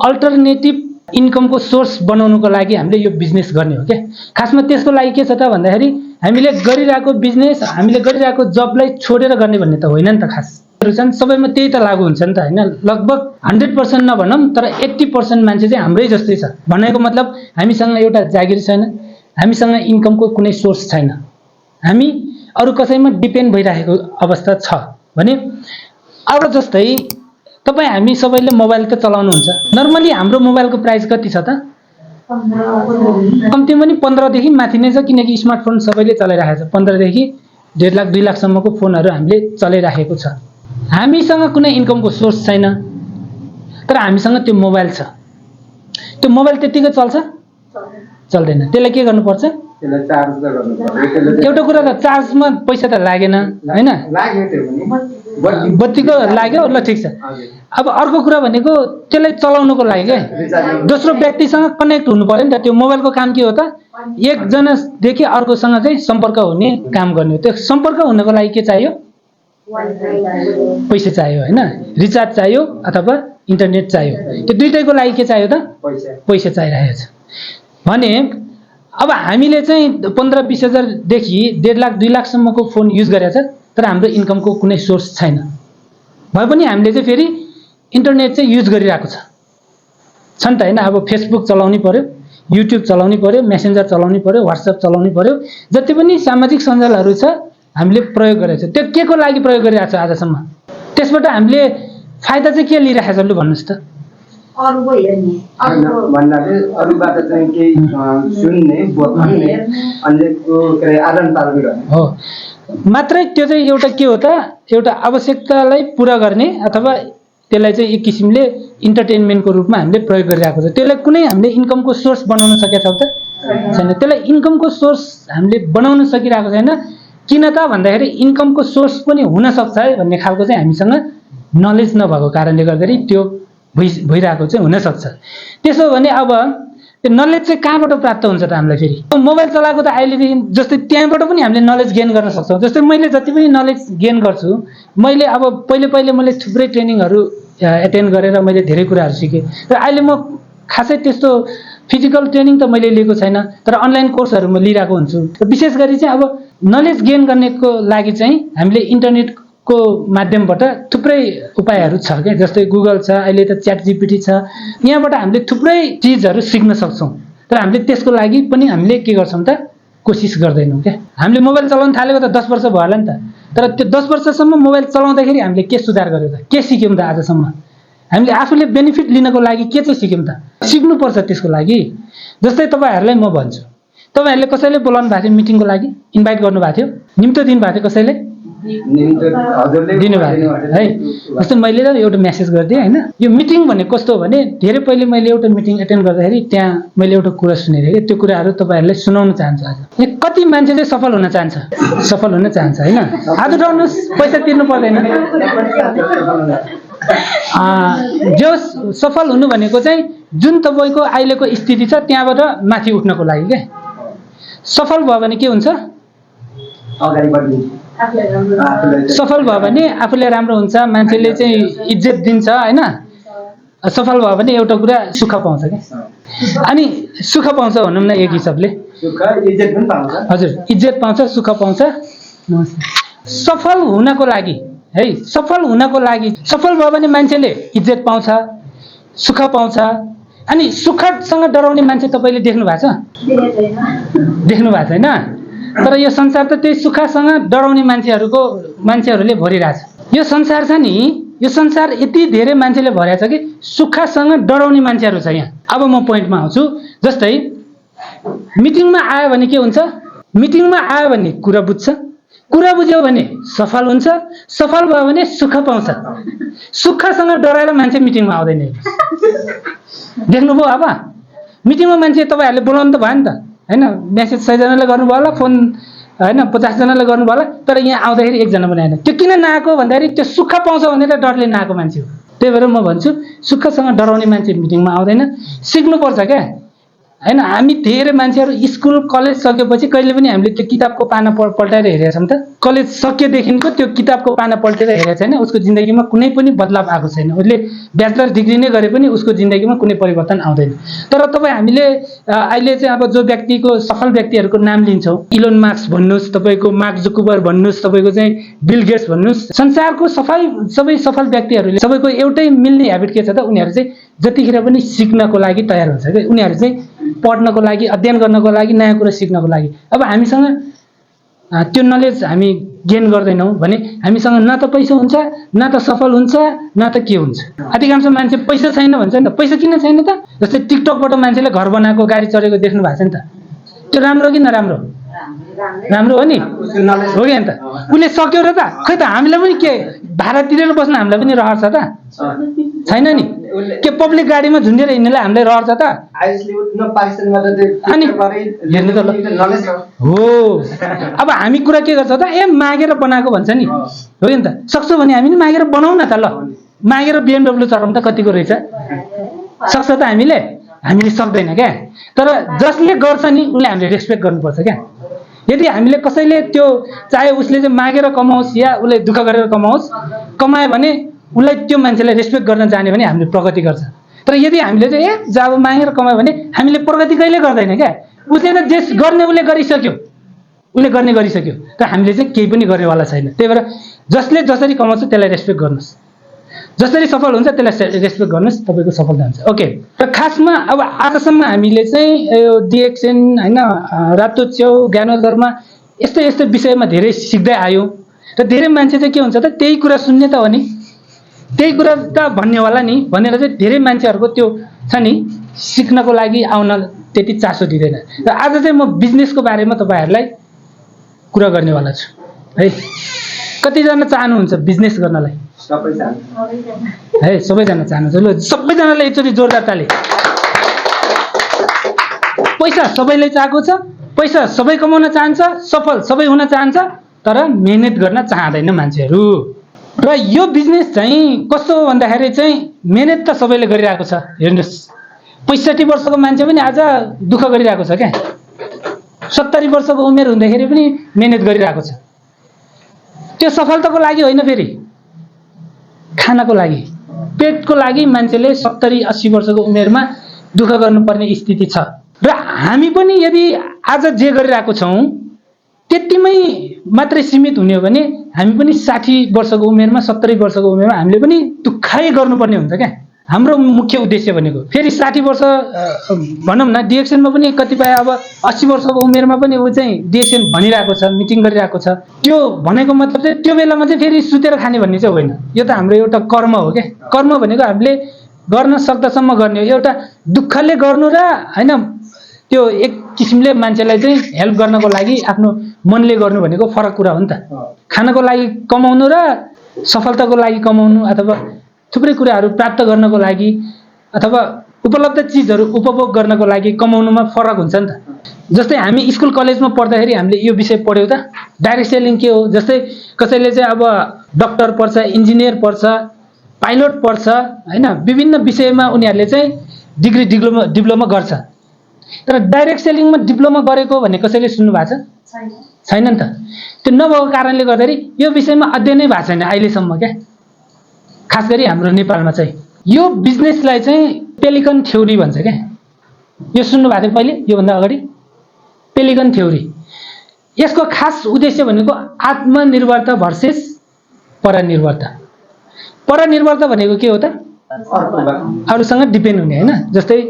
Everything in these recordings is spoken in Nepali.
अल्टरनेटिभ इन्कमको सोर्स बनाउनुको लागि हामीले यो बिजनेस गर्ने हो क्या। खासमा त्यसको लागि के छ त भन्दाखेरि हामीले गरिरहेको बिजनेस, हामीले गरिरहेको जबलाई छोडेर गर्ने भन्ने त होइन नि त। खास सबैमा त्यही त लागु हुन्छ नि त होइन। लगभग 100% नभनौँ तर 80% मान्छे चाहिँ हाम्रै जस्तै छ। भनेको मतलब हामीसँग एउटा जागिर छैन, हामीसँग इन्कमको कुनै सोर्स छैन, हामी अरू कसैमा डिपेन्ड भइरहेको अवस्था छ भने। अब जस्तै तपाईँ हामी सबैले मोबाइल त चलाउनुहुन्छ। नर्मली हाम्रो मोबाइलको प्राइस कति छ त? कम्तीमा पनि 15 देखि माथि नै छ, किनकि स्मार्टफोन सबैले चलाइरहेको छ। 15 देखि 1.5 लाख 2 लाखसम्मको फोनहरू हामीले चलाइरहेको छ। हामीसँग कुनै इन्कमको सोर्स छैन तर हामीसँग त्यो मोबाइल छ। त्यो मोबाइल त्यतिकै चल्छ? चल्दैन। त्यसलाई के गर्नुपर्छ? त्यसलाई चार्ज त गर्नुपर्छ। एउटा कुरा त चार्जमा पैसा त लागेन हैन, लाग्यो त्यो पनि बत्तीको लाग्यो ल ठीक छ। अब अर्को कुरा भनेको त्यसलाई चलाउनुको लागि के दोस्रो व्यक्तिसँग कनेक्ट हुनु पर्यो नि त। त्यो मोबाइलको काम के हो त? एकजनादेखि अर्कोसँग चाहिँ सम्पर्क हुने काम गर्ने हो। त्यो सम्पर्क हुनको लागि के चाहियो? पैसा चाहियो हैन, रिचार्ज चाहियो अथवा इन्टरनेट चाहियो। त्यो दुईटैको लागि के चाहियो त? पैसा चाहिरहेको छ भने। अब हामीले चाहिँ 15-20 हजारदेखि 1.5 लाख 2 लाखसम्मको फोन युज गरेको छ तर हाम्रो इन्कमको कुनै सोर्स छैन। भए पनि हामीले चाहिँ फेरि इन्टरनेट चाहिँ युज गरिरहेको छ नि त हैन। अब फेसबुक चलाउनै पर्यो, युट्युब चलाउनै पर्यो, मेसेन्जर चलाउनै पर्यो, व्हाट्सएप चलाउनै पर्यो, जति पनि सामाजिक सञ्जालहरू छ हामीले प्रयोग गरेको छ। त्यो के को लागि प्रयोग गरिरहेको छ आजसम्म? त्यसबाट हामीले फाइदा चाहिँ के लिइरहेको छ लु भन्नुहोस् त? अरूको हेर्ने भन्नाले अरूबाट चाहिँ केही सुन्ने बोल्ने अन्यको के आदान प्रदान गर्ने हो मात्रै। त्यो चाहिँ एउटा के हो त? एउटा आवश्यकतालाई पुरा गर्ने अथवा त्यसलाई चाहिँ एक किसिमले इन्टरटेनमेन्टको रूपमा हामीले प्रयोग गरिरहेको छ। त्यसलाई कुनै हामीले इन्कमको सोर्स बनाउन सकेका छौँ त? छैन। त्यसलाई इन्कमको सोर्स हामीले बनाउन सकिरहेको छैन। किन त भन्दाखेरि इन्कमको सोर्स पनि हुनसक्छ है भन्ने खालको चाहिँ हामीसँग नलेज नभएको कारणले गर्दाखेरि त्यो भइरहेको चाहिँ हुनसक्छ। त्यसो भने अब त्यो नलेज चाहिँ कहाँबाट प्राप्त हुन्छ त हामीलाई? फेरि मोबाइल चलाएको त अहिलेदेखि जस्तै त्यहाँबाट पनि हामीले नलेज गेन गर्न सक्छौँ। जस्तै मैले जति पनि नलेज गेन गर्छु, मैले अब पहिले मैले थुप्रै ट्रेनिङहरू एटेन्ड गरेर मैले धेरै कुराहरू सिकेँ र अहिले म खासै त्यस्तो फिजिकल ट्रेनिङ त मैले लिएको छैन तर अनलाइन कोर्सहरू म लिइरहेको हुन्छु। विशेष गरी चाहिँ अब नलेज गेन गर्नेको लागि चाहिँ हामीले इन्टरनेटको माध्यमबाट थुप्रै उपायहरू छ क्या। जस्तै गुगल छ, अहिले त च्याट जीपीटी छ। यहाँबाट हामीले थुप्रै चिजहरू सिक्न सक्छौँ तर हामीले त्यसको लागि पनि हामीले के गर्छौँ त? कोसिस गर्दैनौँ क्या। हामीले मोबाइल चलाउन थालेको त 10 वर्ष भयो होला नि त, तर त्यो 10 वर्षसम्म मोबाइल चलाउँदाखेरि हामीले के सुधार गर्यो त? के सिक्यौँ त आजसम्म? हामीले आफूले बेनिफिट लिनको लागि के चाहिँ सिक्यौँ त? सिक्नुपर्छ त्यसको लागि। जस्तै तपाईँहरूलाई म भन्छु, तपाईँहरूले कसैले बोलाउनु भएको थियो मिटिङको लागि, इन्भाइट गर्नुभएको थियो, निम्तो दिनुभएको थियो कसैले? दिनुभएको थियो है। जस्तै मैले त एउटा मेसेज गरिदिएँ होइन। यो मिटिङ भन्ने कस्तो हो भने धेरै पहिले मैले एउटा मिटिङ एटेन्ड गर्दाखेरि त्यहाँ मैले एउटा कुरा सुनेको थिएँ। त्यो कुराहरू तपाईँहरूलाई सुनाउन चाहन्छु आज। यहाँ कति मान्छे चाहिँ सफल हुन चाहन्छ? सफल हुन चाहन्छ होइन। हात उठाउनुहोस्, पैसा तिर्नु पर्दैन। जो सफल हुनु भनेको चाहिँ जुन तपाईँको अहिलेको स्थिति छ त्यहाँबाट माथि उठ्नको लागि क्या। सफल भयो भने के हुन्छ? सफल भयो भने आफूले राम्रो हुन्छ, मान्छेले चाहिँ इज्जत दिन्छ होइन। सफल भयो भने एउटा कुरा सुख पाउँछ क्या। अनि सुख पाउँछ भनौँ न एक हिसाबले। हजुर, इज्जत पाउँछ, सुख पाउँछ। सफल हुनको लागि है, सफल हुनको लागि सफल भयो भने मान्छेले इज्जत पाउँछ, सुख पाउँछ। अनि सुखसँग डराउने मान्छे तपाईँले देख्नु भएको छ? देख्नु भएको छैन। तर यो संसार त त्यही सुखसँग डराउने मान्छेहरूले भरिरहेछ। यो संसार छ नि, यो संसार यति धेरै मान्छेले भरेको छ कि सुखसँग डराउने मान्छेहरू छ यहाँ। अब म पोइन्टमा आउँछु। जस्तै मिटिङमा आयो भने के हुन्छ? मिटिङमा आयो भने कुरा बुझ्छ, कुरा बुझ्यो भने सफल हुन्छ, सफल भयो भने सुख पाउँछ। सुखसँग डराएर मान्छे मिटिङमा आउँदैन। देख्नुभयो? अब मिटिङमा मान्छे तपाईँहरूले बोलाउनु त भयो नि त होइन। मेसेज 100 जनाले गर्नुभयो होला, फोन होइन 50 जनाले गर्नुभयो होला, तर यहाँ आउँदाखेरि एकजना पनि आएन। त्यो किन नआएको भन्दाखेरि त्यो सुख पाउँछ भनेर डरले नआएको मान्छे हो। त्यही भएर म भन्छु सुखसँग डराउने मान्छे मिटिङमा आउँदैन। सिक्नुपर्छ क्या। हैन हामी धेरै मान्छेहरू स्कुल कलेज सकेपछि कहिले पनि हामीले त्यो किताबको पाना पल्टाएर हेरेका छौँ त कलेज सकेदेखिको त्यो किताबको पाना पल्टेर हेरेको छैन उसको जिन्दगीमा कुनै पनि बदलाव आएको छैन उसले ब्याचलर डिग्री नै गरे पनि उसको जिन्दगीमा कुनै परिवर्तन आउँदैन तर तपाईँ हामीले अहिले चाहिँ अब जो व्यक्तिको सफल व्यक्तिहरूको नाम लिन्छौँ इलोन मास्क भन्नुहोस् तपाईँको मार्क जुकरबर्ग भन्नुहोस् तपाईँको चाहिँ बिल गेट्स भन्नुहोस् संसारको सबै सफल व्यक्तिहरूले सबैको एउटै मिल्ने ह्याबिट के छ त उनीहरू चाहिँ जतिखेर पनि सिक्नको लागि तयार हुन्छ क्या उनीहरू चाहिँ पढ्नको लागि अध्ययन गर्नको लागि नयाँ कुरा सिक्नको लागि अब हामीसँग त्यो नलेज हामी गेन गर्दैनौँ भने हामीसँग न त पैसा हुन्छ न त सफल हुन्छ न त के हुन्छ अधिकांश मान्छे पैसा छैन भन्छ नि त पैसा किन छैन त जस्तै टिकटकबाट मान्छेले घर बनाएको गाडी चढेको देख्नु भएको छ नि त त्यो राम्रो कि नराम्रो राम्रो हो नि हो कि अन्त उसले सक्यो र त खै त हामीलाई पनि के भाडा तिरेर बस्न हामीलाई पनि रहर छ त छैन नि के पब्लिक गाडीमा झुन्डेर हिँड्नेलाई हामीलाई रहर छ त अनि हेर्नु त हो अब हामी कुरा के गर्छ त मागेर बनाएको भन्छ नि हो नि त सक्छौ भने हामी नि मागेर बनाऊ न त ल मागेर BMW चढाउँ त कतिको रहेछ सक्छ त हामीले सक्दैन क्या तर जसले गर्छ नि उसले हामीले रेस्पेक्ट गर्नुपर्छ क्या यदि हामीले कसैले त्यो चाहे उसले चाहिँ मागेर कमाओस् या उसले दुःख गरेर कमाओस् कमायो भने उसलाई त्यो मान्छेलाई रेस्पेक्ट गर्न जाने भने हामीले प्रगति गर्छ तर यदि हामीले चाहिँ जब मागेर कमायो भने हामीले प्रगति कहिले गर्दैन क्या उसले त जे गर्ने उसले गरिसक्यो तर हामीले चाहिँ केही पनि गर्नेवाला छैन त्यही भएर जसले जसरी कमाउँछ त्यसलाई रेस्पेक्ट गर्नुहोस् जसरी सफल हुन्छ त्यसलाई रेस्पेक्ट गर्नुहोस् तपाईँको सफलता हुन्छ ओके र खासमा अब आजसम्म हामीले चाहिँ यो डिएक्सन होइन रातो च्याउ ज्ञानोदरमा यस्तो विषयमा धेरै सिक्दै आयौँ र धेरै मान्छे चाहिँ के हुन्छ त त्यही कुरा सुन्ने त हो नि त्यही कुरा त भन्नेवाला नि भनेर चाहिँ धेरै मान्छेहरूको त्यो छ नि सिक्नको लागि आउन त्यति चासो दिँदैन र आज चाहिँ म बिजनेसको बारेमा तपाईँहरूलाई कुरा गर्नेवाला छु है कतिजना चाहनुहुन्छ बिजनेस गर्नलाई है सबैजना चाहनुहुन्छ ल सबैजनालाई एकचोटि जोरदार ताली पैसा सबैले चाहेको छ पैसा सबै कमाउन चाहन्छ सफल सबै हुन चाहन्छ तर मेहनत गर्न चाहँदैन मान्छेहरू र यो बिजनेस चाहिँ कस्तो भन्दाखेरि चाहिँ मेहनत त सबैले गरिरहेको छ हेर्नुहोस् 65 वर्षको मान्छे पनि आज दुःख गरिरहेको छ क्या 70 वर्षको उमेर हुँदाखेरि पनि मेहनत गरिरहेको छ त्यो सफलताको लागि होइन फेरि खानको लागि पेटको लागि मान्छेले 70-80 वर्षको उमेरमा दुःख गर्नुपर्ने स्थिति छ र हामी पनि यदि आज जे गरिरहेको छौँ त्यतिमै मात्रै सीमित हुने हो भने हामी पनि 60 वर्षको उमेरमा 70 वर्षको उमेरमा हामीले पनि दुःखै गर्नुपर्ने हुन्छ क्या हाम्रो मुख्य उद्देश्य भनेको फेरि 60 वर्ष भनौँ न डिएक्सनमा पनि कतिपय अब 80 वर्षको उमेरमा पनि ऊ चाहिँ डिएक्सन भनिरहेको छ मिटिङ गरिरहेको छ त्यो भनेको मतलब चाहिँ त्यो बेलामा चाहिँ फेरि सुतेर खाने भन्ने चाहिँ होइन यो त हाम्रो एउटा कर्म हो क्या कर्म भनेको हामीले गर्न सक्दासम्म गर्ने हो एउटा दुःखले गर्नु र होइन त्यो एक किसिमले मान्छेलाई चाहिँ हेल्प गर्नको लागि आफ्नो मनले गर्नु भनेको फरक कुरा हो नि त खानको लागि कमाउनु र सफलताको लागि कमाउनु अथवा थुप्रै कुराहरू प्राप्त गर्नको लागि अथवा उपलब्ध चिजहरू उपभोग गर्नको लागि कमाउनुमा फरक हुन्छ नि त जस्तै हामी स्कुल कलेजमा पढ्दाखेरि हामीले यो विषय पढ्यौँ त डाइरेक्ट सेलिङ के हो जस्तै कसैले चाहिँ अब डक्टर पढ्छ इन्जिनियर पढ्छ पाइलट पढ्छ होइन विभिन्न विषयमा उनीहरूले चाहिँ डिप्लोमा गर्छ तर डाइरेक्ट सेलिङमा डिप्लोमा गरेको भन्ने कसैले सुन्नु भएको छ छैन नि त त्यो नभएको कारणले गर्दाखेरि यो विषयमा अध्ययनै भएको छैन अहिलेसम्म क्या खास गरी हाम्रो नेपालमा चाहिँ यो बिजनेसलाई चाहिँ पेलिकन थ्योरी भन्छ क्या यो सुन्नु भएको थियो पहिले योभन्दा अगाडि पेलिकन थ्योरी यसको खास उद्देश्य भनेको आत्मनिर्भरता भर्सेस परनिर्भरता भनेको के हो त अरूसँग डिपेन्ड हुने होइन जस्तै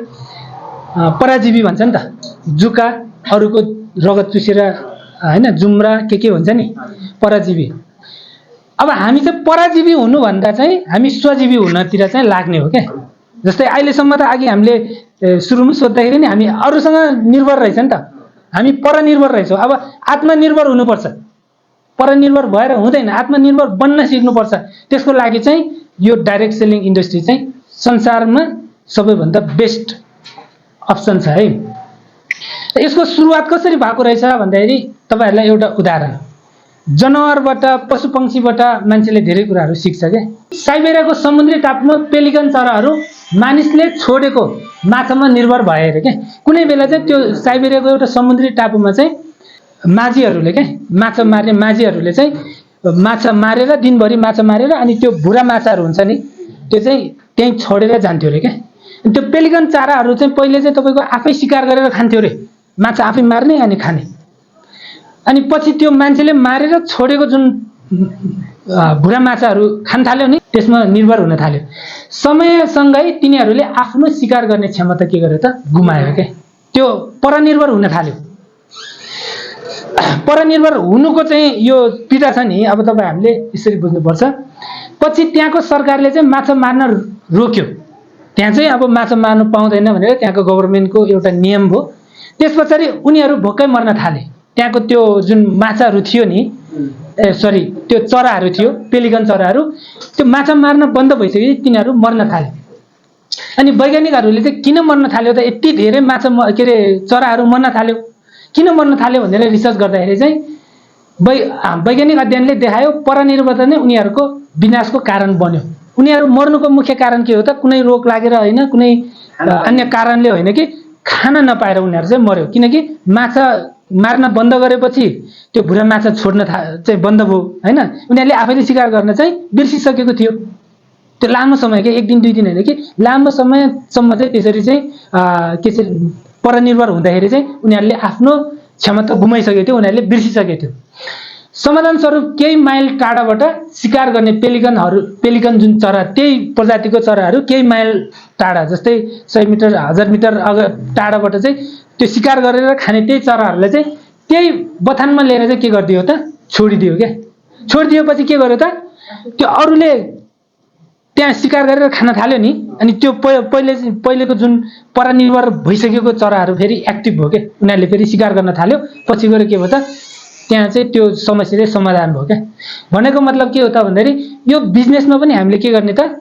पराजीवी भन्छ नि त जुका अरूको रगत चुसेर होइन जुम्रा के हुन्छ नि पराजीवी अब हामी चाहिँ पराजीवी हुनुभन्दा चाहिँ हामी स्वजीवी हुनतिर चाहिँ लाग्ने हो क्या जस्तै अहिलेसम्म त अघि हामीले सुरुमा सोद्धाखेरि नि हामी अरूसँग निर्भर रहेछ नि त हामी परनिर्भर रहेछौँ अब आत्मनिर्भर हुनुपर्छ परनिर्भर भएर हुँदैन आत्मनिर्भर बन्न सिक्नुपर्छ त्यसको लागि चाहिँ यो डाइरेक्ट सेलिङ इन्डस्ट्री चाहिँ संसारमा सबैभन्दा बेस्ट अप्सन छ है यसको सुरुवात कसरी भएको रहेछ भन्दाखेरि तपाईँहरूलाई एउटा उदाहरण जनावरबाट पशु पक्षीबाट मान्छेले धेरै कुराहरू सिक्छ के। साइबेरियाको समुद्री टापुमा पेलिकन चराहरू मानिसले छोडेको माछामा निर्भर भए अरे के। कुनै बेला चाहिँ त्यो साइबेरियाको एउटा समुद्री टापुमा चाहिँ माझीहरूले के माछा मार्ने माझीहरूले चाहिँ माछा मारेर दिनभरि माछा मारेर अनि त्यो भुरा माछाहरू हुन्छ नि त्यो चाहिँ त्यहीँ छोडेर जान्थ्यो अरे के। त्यो पेलिकन चराहरू चाहिँ पहिले चाहिँ तपाईँको आफै शिकार गरेर खान्थ्यो अरे, माछा आफै मार्ने अनि खाने। अनि पछि त्यो मान्छेले मारेर छोडेको जुन भुरा माछाहरू खान थाल्यो नि त्यसमा निर्भर हुन थाल्यो। समयसँगै तिनीहरूले आफ्नो शिकार गर्ने क्षमता के गर्यो त गुमायो के। त्यो परनिर्भर हुन थाल्यो। परनिर्भर हुनुको चाहिँ यो पीडा छ नि, अब तपाईँ हामीले यसरी बुझ्नुपर्छ। पछि त्यहाँको सरकारले चाहिँ माछा मार्न रोक्यो। त्यहाँ चाहिँ अब माछा मार्नु पाउँदैन भनेर त्यहाँको गभर्मेन्टको एउटा नियम भयो। त्यस पछाडि उनीहरू भोकै मर्न थाले। त्यहाँको त्यो जुन माछाहरू थियो नि त्यो चराहरू थियो पेलिकन चराहरू, त्यो माछा मार्न बन्द भइसक्यो, तिनीहरू मर्न थाले। अनि वैज्ञानिकहरूले चाहिँ किन मर्न थाल्यो त, यति धेरै माछा के अरे चराहरू मर्न थाल्यो किन मर्न थाल्यो भनेर रिसर्च गर्दाखेरि चाहिँ वैज्ञानिक अध्ययनले देखायो परनिर्भरता नै उनीहरूको विनाशको कारण बन्यो। उनीहरू मर्नुको मुख्य कारण के हो त, कुनै रोग लागेर होइन, कुनै अन्य कारणले होइन कि खान नपाएर उनीहरू चाहिँ मर्यो। किनकि माछा मार्न बन्द गरेपछि त्यो भुरा माछा छोड्न चाहिँ बन्द भयो होइन। उनीहरूले आफैले शिकार गर्न चाहिँ बिर्सिसकेको थियो। त्यो लामो समय के, एक दिन दुई दिन होइन कि लामो समयसम्म चाहिँ त्यसरी चाहिँ त्यसरी परनिर्भर हुँदाखेरि चाहिँ उनीहरूले आफ्नो क्षमता गुमाइसकेको थियो, उनीहरूले बिर्सिसकेको थियो। समाधान स्वरूप केही माइल टाढाबाट शिकार गर्ने पेलिकन जुन चरा त्यही प्रजातिको चराहरू केही माइल टाढा जस्तै 100 मिटर 1000 मिटर टाढाबाट चाहिँ त्यो शिकार गरेर खाने त्यही चराहरूलाई चाहिँ त्यही बथानमा लिएर चाहिँ के गरिदियो त छोडिदियो क्या। छोडिदिएपछि के गर्यो त त्यो अरूले त्यहाँ शिकार गरेर खान थाल्यो नि, अनि त्यो पहिलेको जुन परनिर्भर भइसकेको चराहरू फेरि एक्टिभ भयो क्या। उनीहरूले फेरि शिकार गर्न थाल्यो, पछि गएर के भयो त त्यहाँ चाहिँ त्यो समस्या चाहिँ समाधान भयो क्या। भनेको मतलब के हो त भन्दाखेरि यो बिजनेसमा पनि हामीले के गर्ने त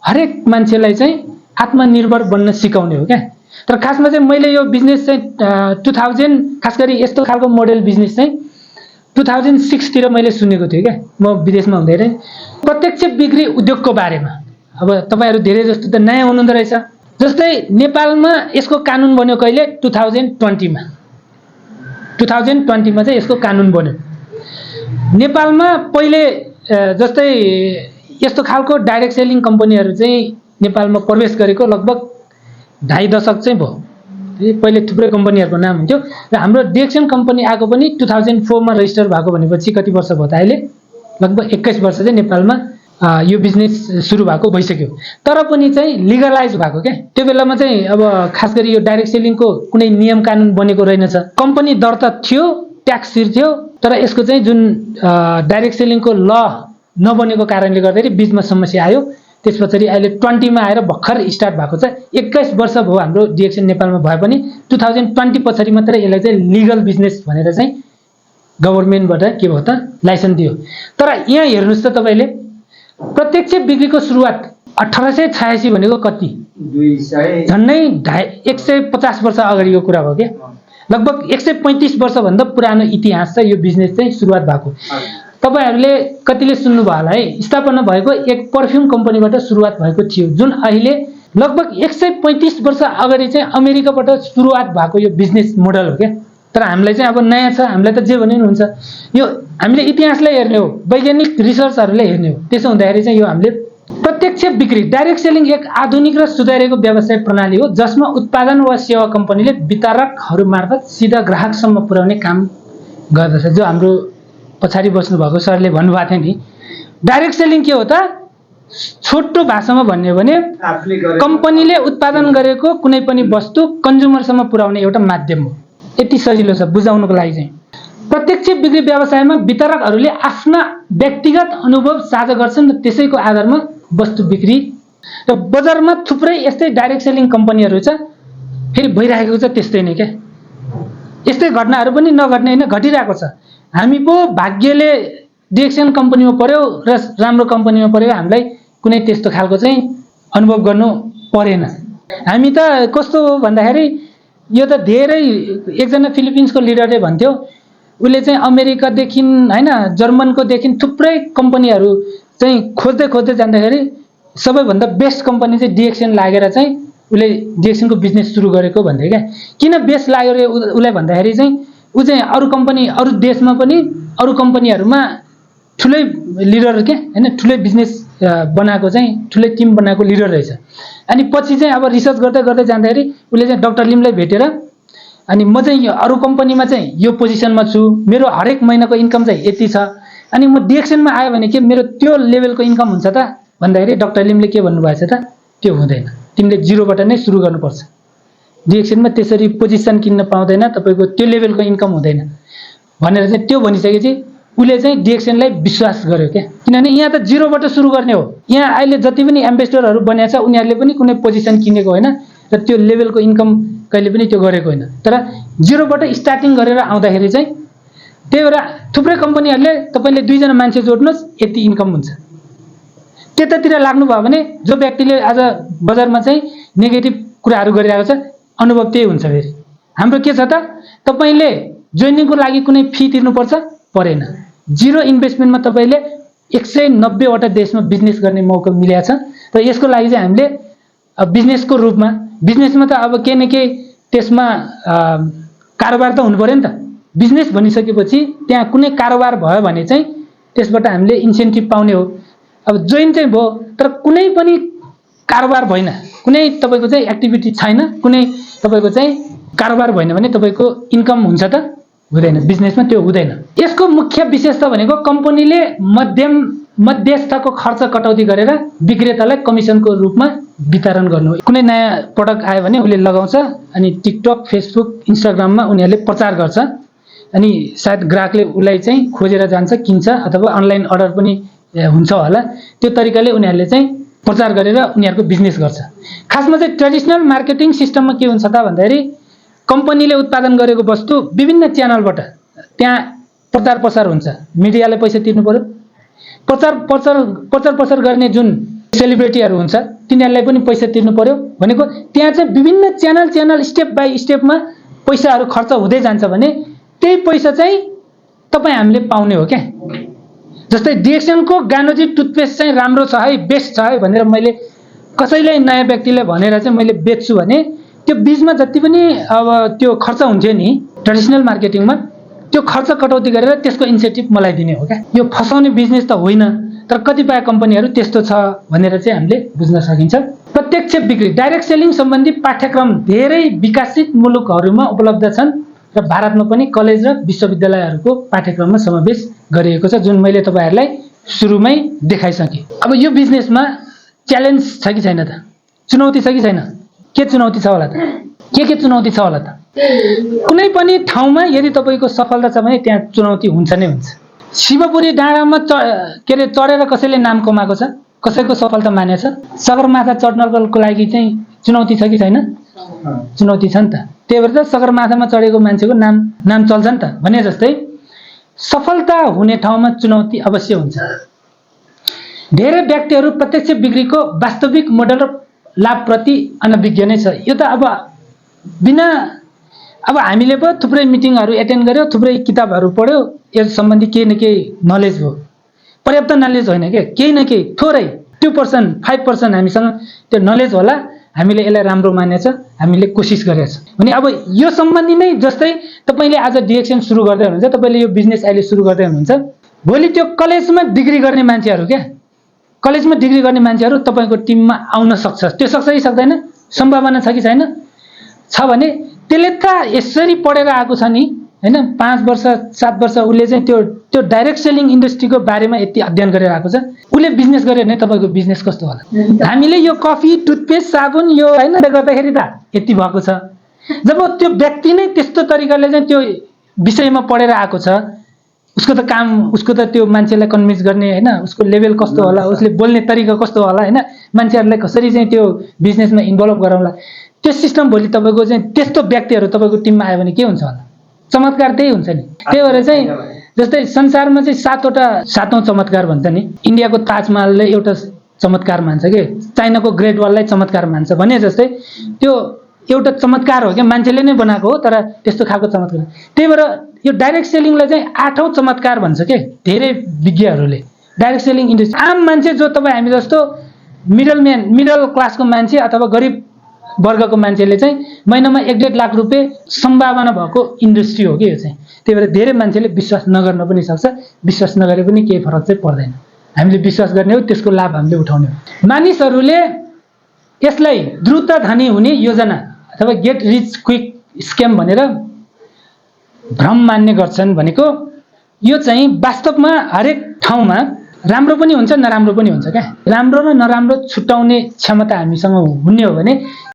हरेक मान्छेलाई चाहिँ आत्मनिर्भर बन्न सिकाउने हो क्या। तर खासमा चाहिँ मैले यो बिजनेस चाहिँ 2000 खास गरी यस्तो खालको मोडल बिजनेस चाहिँ 2006 तिर मैले सुनेको थिएँ क्या। म विदेशमा हुँदै प्रत्यक्ष बिक्री उद्योगको बारेमा। अब तपाईँहरू धेरै जस्तो त नयाँ हुनुहुँदो रहेछ। जस्तै नेपालमा यसको कानुन बन्यो कहिले 2020 मा। 2020 मा चाहिँ यसको कानुन बन्यो। नेपालमा पहिले जस्तै यस्तो खालको डाइरेक्ट सेलिङ कम्पनीहरू चाहिँ नेपालमा प्रवेश गरेको लगभग 2.5 दशक चाहिँ भयो। पहिले थुप्रै कम्पनीहरूको नाम हुन्थ्यो र हाम्रो डिएक्सन कम्पनी आएको पनि 2004 मा रजिस्टर भएको भनेपछि कति वर्ष भयो त अहिले लगभग 21 वर्ष चाहिँ नेपालमा यो बिजनेस सुरु भएको भइसक्यो। तर पनि चाहिँ लिगलाइज भएको क्या। त्यो बेलामा चाहिँ अब खास गरी यो डाइरेक्ट सेलिङको कुनै नियम कानुन बनेको रहेनछ। कम्पनी दर्ता थियो, ट्याक्स तिर्थ्यो, तर यसको चाहिँ जुन डाइरेक्ट सेलिङको ल नबनेको कारणले गर्दाखेरि बिचमा समस्या आयो। त्यस पछाडि अहिले 20 मा आएर भर्खर स्टार्ट भएको छ। 21 वर्ष भयो हाम्रो डिएक्सन नेपालमा भए पनि 2020 पछाडि मात्र यसलाई चाहिँ लिगल बिजनेस भनेर चाहिँ गभर्मेन्टबाट के भयो त लाइसेन्स दियो। तर यहाँ हेर्नुहोस् त तपाईँले प्रत्यक्ष बिक्रीको सुरुवात 1886 भनेको कति 200 झन्डै 150 वर्ष अगाडिको कुरा भयो क्या। लगभग 135 वर्षभन्दा पुरानो इतिहास छ यो बिजनेस चाहिँ सुरुवात भएको। तपाईहरूले कतिले सुन्नुभयो होला है, स्थापना भएको एक परफ्युम कम्पनीबाट सुरुवात भएको थियो जुन अहिले लगभग 135 वर्ष अगाडि चाहिँ अमेरिकाबाट सुरुवात भएको यो बिजनेस मोडल हो क्या। तर हामीलाई चाहिँ अब नयाँ छ, हामीलाई त जे भने पनि हुन्छ। यो हामीले इतिहासलाई हेर्ने हो, वैज्ञानिक रिसर्चहरूले हेर्ने हो। त्यसो हुँदाखेरि चाहिँ यो हामीले प्रत्यक्ष बिक्री डाइरेक्ट सेलिङ एक आधुनिक र सुधारिएको व्यवसाय प्रणाली हो जसमा उत्पादन वा सेवा कम्पनीले वितरकहरू मार्फत सिधा ग्राहकसम्म पुर्याउने काम गर्दछ। जो हाम्रो पछाडि बस्नु भएको सरले भन्नुभएको थियो नि, डाइरेक्ट सेलिङ के हो त छोटो भाषामा भन्यो भने कम्पनीले उत्पादन गरेको कुनै पनि वस्तु कन्ज्युमरसम्म पुर्याउने एउटा माध्यम हो। यति सजिलो छ बुझाउनुको लागि चाहिँ। प्रत्यक्ष बिक्री व्यवसायमा वितरकहरूले आफ्ना व्यक्तिगत अनुभव साझा गर्छन् र त्यसैको आधारमा वस्तु बिक्री र बजारमा थुप्रै यस्तै डाइरेक्ट सेलिङ कम्पनीहरू छ, फेरि भइरहेको छ त्यस्तै नै क्या। यस्तै घटनाहरू पनि नघट्ने होइन, घटिरहेको छ। हामी पो भाग्यले डिएक्सन कम्पनीमा पर्यो र राम्रो कम्पनीमा पर्यो, हामीलाई कुनै त्यस्तो खालको चाहिँ अनुभव गर्नु परेन। हामी त कस्तो हो भन्दाखेरि यो त धेरै एकजना फिलिपिन्सको लिडरले भन्थ्यो उसले चाहिँ अमेरिकादेखि हैन जर्मनकोदेखि थुप्रै कम्पनीहरू चाहिँ खोज्दै जाँदाखेरि सबैभन्दा बेस्ट कम्पनी चाहिँ डिएक्सन लागेर चाहिँ उसले डिएक्सनको बिजनेस सुरु गरेको भन्थे क्या। किन बेस्ट लाग्यो रे उसलाई भन्दाखेरि चाहिँ ऊ चाहिँ अरू कम्पनी अरू देशमा पनि अरू कम्पनीहरूमा ठुलै लिडर के हैन ठुलै बिजनेस बनाएको चाहिँ ठुलै टिम बनाएको लिडर रहेछ। अनि पछि चाहिँ अब रिसर्च गर्दै जाँदाखेरि उसले चाहिँ डाक्टर लिमलाई भेटेर अनि म चाहिँ यो अरू कम्पनीमा चाहिँ यो पोजिसनमा छु, मेरो हरेक महिनाको इन्कम चाहिँ यति छ, अनि म डिएक्सनमा आयो भने के मेरो त्यो लेभलको इन्कम हुन्छ त भन्दाखेरि डाक्टर लिमले के भन्नुभएको छ त, त्यो हुँदैन, तिमीले जिरोबाट नै सुरु गर्नुपर्छ, डिएक्सनमा त्यसरी पोजिसन किन्न पाउँदैन, तपाईँको त्यो लेभलको इन्कम हुँदैन भनेर चाहिँ त्यो भनिसकेपछि उसले चाहिँ डिएक्सनलाई विश्वास गर्यो क्या। किनभने यहाँ त जिरोबाट सुरु गर्ने हो, यहाँ अहिले जति पनि एम्बेसडरहरू बनिएको छ उनीहरूले पनि कुनै पोजिसन किनेको होइन र त्यो लेभलको इन्कम कहिले पनि त्यो गरेको होइन, तर जिरोबाट स्टार्टिङ गरेर आउँदाखेरि चाहिँ त्यही भएर थुप्रै कम्पनीहरूले तपाईँले 2 जना मान्छे जोड्नुहोस् यति इन्कम हुन्छ। त्यतातिर लाग्नुभयो भने जो व्यक्तिले आज बजारमा चाहिँ नेगेटिभ कुराहरू गरिरहेको छ अनुभव त्यही हुन्छ। फेरि हाम्रो के छ त, तपाईँले जोइनिङको लागि कुनै फी तिर्नुपर्छ परेन, जिरो इन्भेस्टमेन्टमा तपाईँले 190वटा देशमा बिजनेस गर्ने मौका मिलेको छ। र यसको लागि चाहिँ हामीले बिजनेसको रूपमा, बिजनेसमा त अब केही न केही त्यसमा कारोबार त हुनु पर्यो नि त। बिजनेस भनिसकेपछि त्यहाँ कुनै कारोबार भयो भने चाहिँ त्यसबाट हामीले इन्सेन्टिभ पाउने हो। अब जोइन चाहिँ भयो तर कुनै पनि कारोबार भएन, कुनै तपाईँको चाहिँ एक्टिभिटी छैन, कुनै तपाईँको चाहिँ कारोबार भएन भने तपाईँको इन्कम हुन्छ त हुँदैन, बिजनेसमा त्यो हुँदैन। यसको मुख्य विशेषता भनेको कम्पनीले मध्यस्थको खर्च कटौती गरेर विक्रेतालाई कमिसनको रूपमा वितरण गर्नु। कुनै नयाँ प्रडक्ट आयो भने उसले लगाउँछ अनि टिकटक, फेसबुक, इन्स्टाग्राममा उनीहरूले प्रचार गर्छ अनि सायद ग्राहकले उसलाई चाहिँ खोजेर जान्छ, किन्छ अथवा अनलाइन अर्डर पनि हुन्छ होला। त्यो तरिकाले उनीहरूले चाहिँ प्रचार गरेर उनीहरूको बिजनेस गर्छ। खासमा चाहिँ ट्रेडिसनल मार्केटिङ सिस्टममा के हुन्छ त भन्दाखेरि कम्पनीले उत्पादन गरेको वस्तु विभिन्न च्यानलबाट त्यहाँ प्रचार प्रसार हुन्छ, मिडियाले पैसा तिर्नु पर्यो, प्रचार प्रसार गर्ने जुन सेलिब्रिटीहरू हुन्छ तिनीहरूलाई पनि पैसा तिर्नु पर्यो। भनेको त्यहाँ चाहिँ विभिन्न च्यानल स्टेप बाई स्टेपमा पैसाहरू खर्च हुँदै जान्छ भने त्यही पैसा चाहिँ तपाईँ हामीले पाउने हो क्या। जस्तै डिएक्सनको गानोजी टुथपेस्ट चाहिँ राम्रो छ है, बेस्ट छ है भनेर मैले कसैलाई नयाँ व्यक्तिले भनेर चाहिँ मैले बेच्छु भने त्यो बिचमा जति पनि अब त्यो खर्च हुन्थ्यो नि ट्रेडिसनल मार्केटिङमा, त्यो खर्च कटौती गरेर त्यसको इन्सेन्टिभ मलाई दिने हो क्या। यो फसाउने बिजनेस त होइन, तर कतिपय कम्पनीहरू त्यस्तो छ भनेर चाहिँ हामीले बुझ्न सकिन्छ। प्रत्यक्ष बिक्री, डाइरेक्ट सेलिङ सम्बन्धी पाठ्यक्रम धेरै विकसित मुलुकहरूमा उपलब्ध छन् र भारतमा पनि कलेज र विश्वविद्यालयहरूको पाठ्यक्रममा समावेश गरिएको छ, जुन मैले तपाईँहरूलाई सुरुमै देखाइसकेँ। अब यो बिजनेसमा च्यालेन्ज छ कि छैन त, चुनौती छ कि छैन? के चुनौती छ होला त? के चुनौती छ होला त? कुनै पनि ठाउँमा यदि तपाईँको सफलता छ भने त्यहाँ चुनौती हुन्छ नै हुन्छ। शिवपुरी डाँडामा के अरे चढेर कसैले नाम कमाएको छ, कसैको सफलता मानेछ। सगरमाथा चढ्नको लागि चाहिँ चुनौती छ कि छैन? चुनौती छ नि त। त्यही भएर त सगरमाथामा चढेको मान्छेको नाम चल्छ नि त। भने जस्तै सफलता हुने ठाउँमा चुनौती अवश्य हुन्छ। धेरै व्यक्तिहरू प्रत्यक्ष बिक्रीको वास्तविक मोडल र लाभप्रति अनभिज्ञ नै छ। यो त अब हामीले पो थुप्रै मिटिङहरू एटेन्ड गर्यो, थुप्रै किताबहरू पढ्यो, यस सम्बन्धी केही न केही नलेज भयो, पर्याप्त नलेज होइन के, केही न केही थोरै 2% 5% हामीसँग त्यो नलेज होला, हामीले यसलाई राम्रो मानेछ, हामीले कोसिस गरेछ भने अब यो सम्बन्धी नै जस्तै तपाईँले आज डिएक्सन सुरु गर्दै हुनुहुन्छ, तपाईँले यो बिजनेस अहिले सुरु गर्दै हुनुहुन्छ, भोलि त्यो कलेजमा डिग्री गर्ने मान्छेहरू क्या, कलेजमा डिग्री गर्ने मान्छेहरू तपाईँको टिममा आउन सक्छ। त्यो सक्छ कि सक्दैन? सम्भावना छ कि छैन? छ भने त्यसले त यसरी पढेर आएको छ नि हैन, 5 वर्ष 7 वर्ष उसले चाहिँ त्यो डाइरेक्ट सेलिङ इन्डस्ट्रीको बारेमा यति अध्ययन गरेर आएको छ, उसले बिजनेस गर्यो भने तपाईँको बिजनेस कस्तो होला? हामीले यो कफी, टुथपेस्ट, साबुन यो हैन गर्दाखेरि त यति भएको छ। जब त्यो व्यक्ति नै त्यस्तो तरिकाले चाहिँ त्यो विषयमा पढेर आएको छ, उसको त काम, उसको त त्यो मान्छेलाई कन्भिन्स गर्ने हैन, उसको लेभल कस्तो होला, उसले बोल्ने तरिका कस्तो होला हैन, मान्छेहरूलाई कसरी चाहिँ त्यो बिजनेसमा इन्भल्भ गराउला, त्यो सिस्टम भोलि तपाईँको चाहिँ त्यस्तो व्यक्तिहरू तपाईँको टिममा आयो भने के हुन्छ होला? चमत्कार त्यही हुन्छ नि। त्यही भएर चाहिँ जस्तै संसारमा चाहिँ 7औं चमत्कार भन्छ नि, इन्डियाको ताजमहलले एउटा चमत्कार मान्छ के, चाइनाको ग्रेट वाललाई चमत्कार मान्छ भने जस्तै त्यो एउटा चमत्कार हो क्या, मान्छेले नै बनाएको हो तर त्यस्तो खालको चमत्कार। त्यही भएर यो डाइरेक्ट सेलिङलाई चाहिँ 8औं चमत्कार भन्छ के धेरै विज्ञहरूले। डाइरेक्ट सेलिङ इन्डस्ट्री आम मान्छे जो तपाईँ हामी जस्तो मिडल क्लासको मान्छे अथवा गरिब वर्गको मान्छेले चाहिँ महिनामा 1.5 लाख रुपियाँ सम्भावना भएको इन्डस्ट्री हो कि यो चाहिँ। त्यही भएर धेरै मान्छेले विश्वास नगर्न पनि सक्छ, विश्वास नगरे पनि केही फरक चाहिँ पर्दैन। हामीले विश्वास गर्ने हो, त्यसको लाभ हामीले उठाउने हो। मानिसहरूले यसलाई द्रुत धनी हुने योजना अथवा गेट रिच क्विक स्क्याम भनेर भ्रम मान्ने गर्छन्। भनेको यो चाहिँ वास्तवमा हरेक ठाउँमा राम्रो पनि हुन्छ नराम्रो पनि हुन्छ क्या। राम्रो र नराम्रो छुट्याउने क्षमता हामीसँग हुने हो भने